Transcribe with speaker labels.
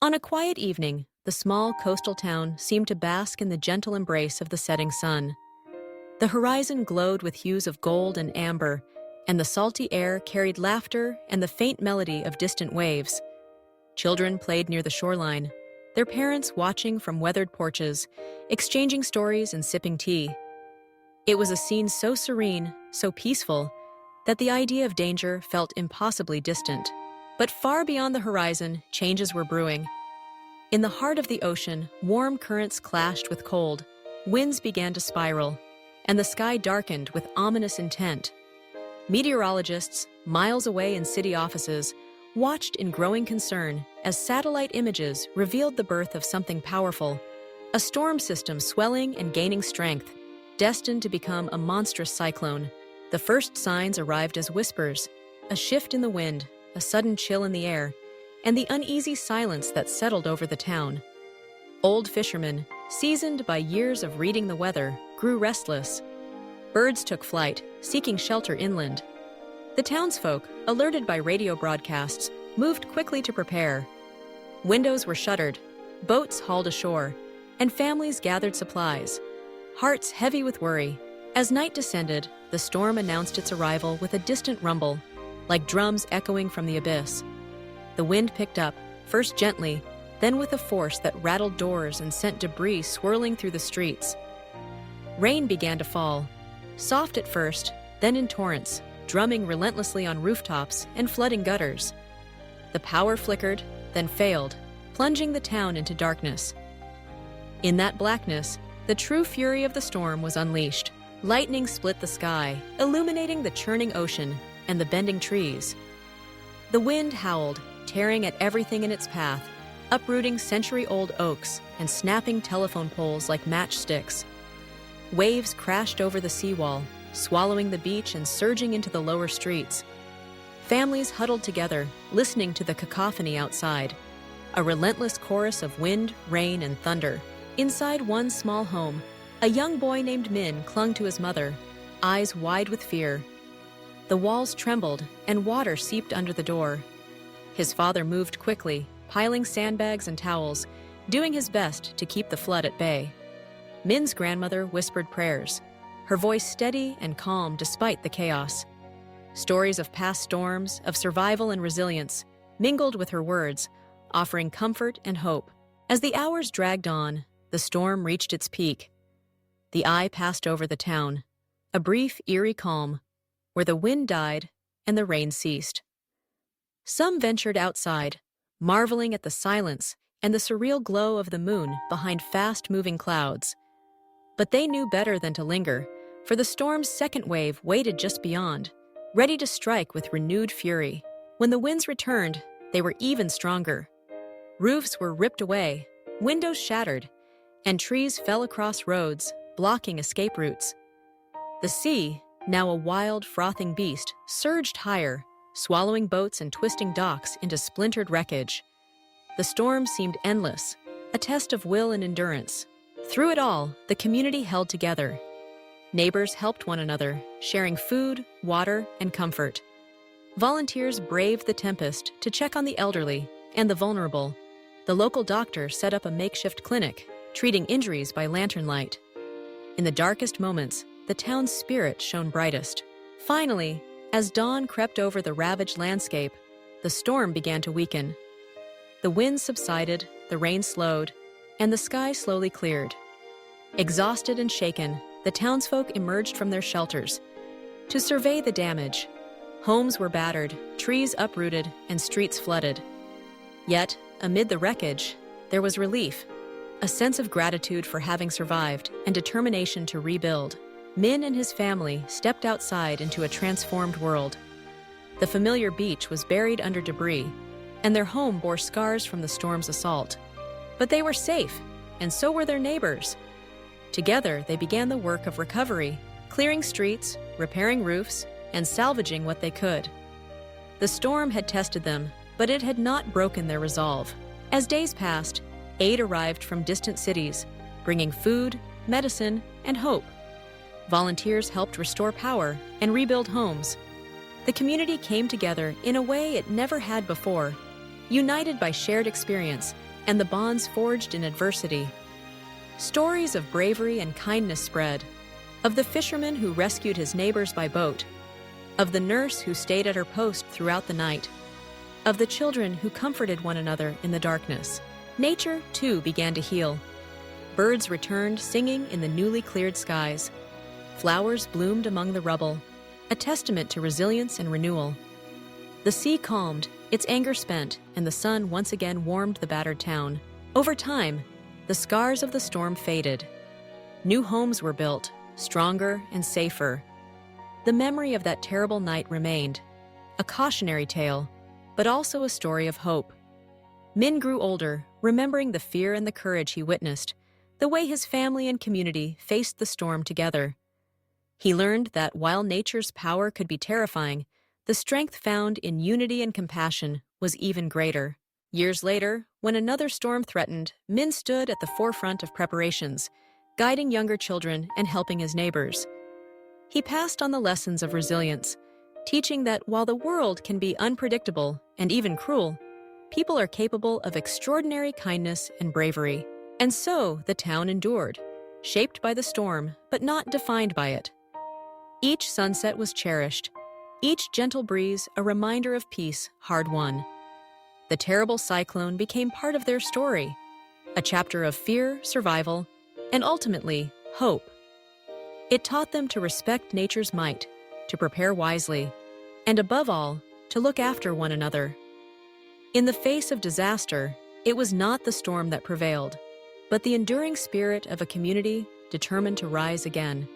Speaker 1: On a quiet evening, the small coastal town seemed to bask in the gentle embrace of the setting sun. The horizon glowed with hues of gold and amber, and the salty air carried laughter and the faint melody of distant waves. Children played near the shoreline, their parents watching from weathered porches, exchanging stories and sipping tea. It was a scene so serene, so peaceful, that the idea of danger felt impossibly distant. But far beyond the horizon, changes were brewing. In the heart of the ocean, warm currents clashed with cold, winds began to spiral, and the sky darkened with ominous intent. Meteorologists, miles away in city offices, watched in growing concern as satellite images revealed the birth of something powerful, a storm system swelling and gaining strength, destined to become a monstrous cyclone. The first signs arrived as whispers, a shift in the wind, a sudden chill in the air, and the uneasy silence that settled over the town. Old fishermen, seasoned by years of reading the weather, grew restless. Birds took flight, seeking shelter inland. The townsfolk, alerted by radio broadcasts, moved quickly to prepare. Windows were shuttered, boats hauled ashore, and families gathered supplies, hearts heavy with worry. As night descended, the storm announced its arrival with a distant rumble, like drums echoing from the abyss. The wind picked up, first gently, then with a force that rattled doors and sent debris swirling through the streets. Rain began to fall, soft at first, then in torrents, drumming relentlessly on rooftops and flooding gutters. The power flickered, then failed, plunging the town into darkness. In that blackness, the true fury of the storm was unleashed. Lightning split the sky, illuminating the churning ocean and the bending trees. The wind howled, tearing at everything in its path, uprooting century-old oaks and snapping telephone poles like matchsticks. Waves crashed over the seawall, swallowing the beach and surging into the lower streets. Families huddled together, listening to the cacophony outside, a relentless chorus of wind, rain, and thunder. Inside one small home, a young boy named Min clung to his mother, eyes wide with fear. The walls trembled, and water seeped under the door. His father moved quickly, piling sandbags and towels, doing his best to keep the flood at bay. Min's grandmother whispered prayers, her voice steady and calm despite the chaos. Stories of past storms, of survival and resilience, mingled with her words, offering comfort and hope. As the hours dragged on, the storm reached its peak. The eye passed over the town, a brief, eerie calm, where the wind died and the rain ceased. Some ventured outside, marveling at the silence and the surreal glow of the moon behind fast-moving clouds. But they knew better than to linger, for the storm's second wave waited just beyond, ready to strike with renewed fury. When the winds returned, they were even stronger. Roofs were ripped away, windows shattered, and trees fell across roads, blocking escape routes. The sea, now a wild, frothing beast, surged higher, swallowing boats and twisting docks into splintered wreckage. The storm seemed endless, a test of will and endurance. Through it all, the community held together. Neighbors helped one another, sharing food, water, and comfort. Volunteers braved the tempest to check on the elderly and the vulnerable. The local doctor set up a makeshift clinic, treating injuries by lantern light. In the darkest moments, the town's spirit shone brightest. Finally, as dawn crept over the ravaged landscape, the storm began to weaken. The wind subsided, the rain slowed, and the sky slowly cleared. Exhausted and shaken, the townsfolk emerged from their shelters to survey the damage. Homes were battered, trees uprooted, and streets flooded. Yet, amid the wreckage, there was relief, a sense of gratitude for having survived and determination to rebuild. Min and his family stepped outside into a transformed world. The familiar beach was buried under debris, and their home bore scars from the storm's assault. But they were safe, and so were their neighbors. Together, they began the work of recovery, clearing streets, repairing roofs, and salvaging what they could. The storm had tested them, but it had not broken their resolve. As days passed, aid arrived from distant cities, bringing food, medicine, and hope. Volunteers helped restore power and rebuild homes. The community came together in a way it never had before, united by shared experience and the bonds forged in adversity. Stories of bravery and kindness spread, of the fisherman who rescued his neighbors by boat, of the nurse who stayed at her post throughout the night, of the children who comforted one another in the darkness. Nature, too, began to heal. Birds returned singing in the newly cleared skies. Flowers bloomed among the rubble, a testament to resilience and renewal. The sea calmed, its anger spent, and the sun once again warmed the battered town. Over time, the scars of the storm faded. New homes were built, stronger and safer. The memory of that terrible night remained, a cautionary tale, but also a story of hope. Min grew older, remembering the fear and the courage he witnessed, the way his family and community faced the storm together. He learned that while nature's power could be terrifying, the strength found in unity and compassion was even greater. Years later, when another storm threatened, Min stood at the forefront of preparations, guiding younger children and helping his neighbors. He passed on the lessons of resilience, teaching that while the world can be unpredictable and even cruel, people are capable of extraordinary kindness and bravery. And so the town endured, shaped by the storm, but not defined by it. Each sunset was cherished, each gentle breeze a reminder of peace hard won. The terrible cyclone became part of their story, a chapter of fear, survival, and ultimately, hope. It taught them to respect nature's might, to prepare wisely, and above all, to look after one another. In the face of disaster, it was not the storm that prevailed, but the enduring spirit of a community determined to rise again.